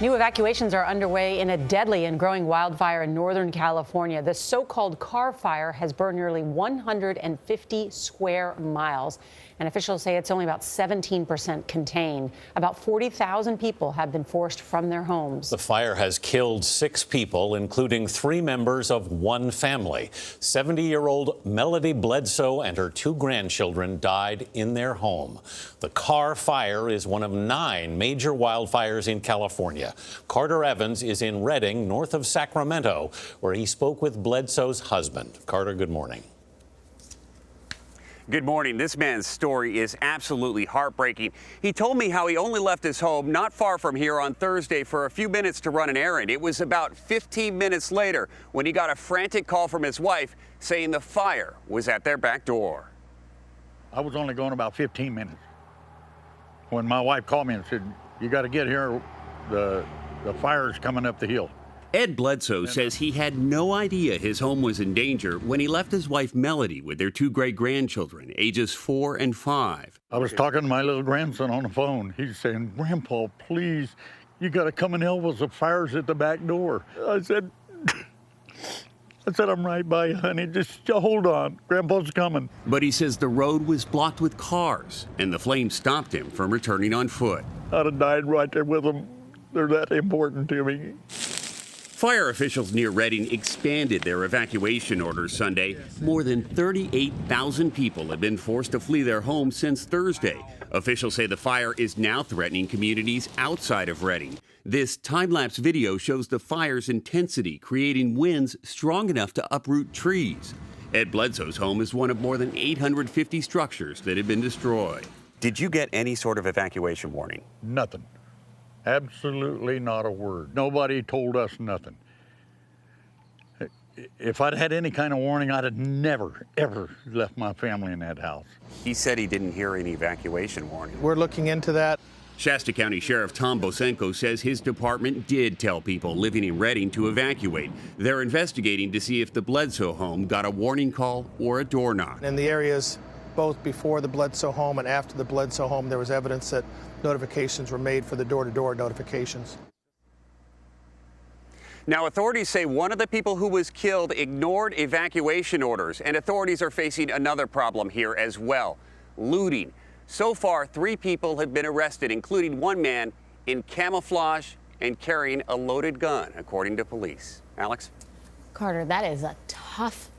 New evacuations are underway in a deadly and growing wildfire in Northern California. The so-called Carr Fire has burned nearly 150 square miles, and officials say it's only about 17% contained. About 40,000 people have been forced from their homes. The fire has killed 6 people, including 3 members of one family. 70-year-old Melody Bledsoe and her 2 grandchildren died in their home. The Carr Fire is one of 9 major wildfires in California. Carter Evans is in Redding, north of Sacramento, where he spoke with Bledsoe's husband. Carter, good morning. Good morning. This man's story is absolutely heartbreaking. He told me how he only left his home not far from here on Thursday for a few minutes to run an errand. It was about 15 minutes later when he got a frantic call from his wife saying the fire was at their back door. I was only going about 15 minutes when my wife called me and said, "You got to get here. The fire's coming up the hill." Ed Bledsoe says he had no idea his home was in danger when he left his wife Melody with their 2 great-grandchildren, ages 4 and 5. I was talking to my little grandson on the phone. He's saying, "Grandpa, please, you got to come and help us. The fire's at the back door." I said, "I'm right by you, honey. Just hold on. Grandpa's coming." But he says the road was blocked with cars, and the flames stopped him from returning on foot. I'd have died right there with them. They're that important to me. Fire officials near Redding expanded their evacuation orders Sunday. More than 38,000 people have been forced to flee their homes since Thursday. Officials say the fire is now threatening communities outside of Redding. This time-lapse video shows the fire's intensity, creating winds strong enough to uproot trees. Ed Bledsoe's home is one of more than 850 structures that have been destroyed. Did you get any sort of evacuation warning? Nothing. Absolutely not a word. Nobody told us nothing. If I'd had any kind of warning, I'd have never, ever left my family in that house. He said he didn't hear any evacuation warning. We're looking into that. Shasta County Sheriff Tom Bosenko says his department did tell people living in Redding to evacuate. They're investigating to see if the Bledsoe home got a warning call or a door knock. In the areas both before the Bledsoe home and after the Bledsoe home, there was evidence that notifications were made for the door-to-door notifications. Now, authorities say one of the people who was killed ignored evacuation orders, and authorities are facing another problem here as well: looting. So far, 3 people have been arrested, including one man in camouflage and carrying a loaded gun, according to police. Alex? Carter, that is a tough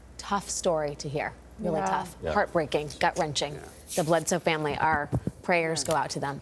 story to hear. Really tough. Yeah. Heartbreaking, gut-wrenching. The Bledsoe family, our prayers go out to them.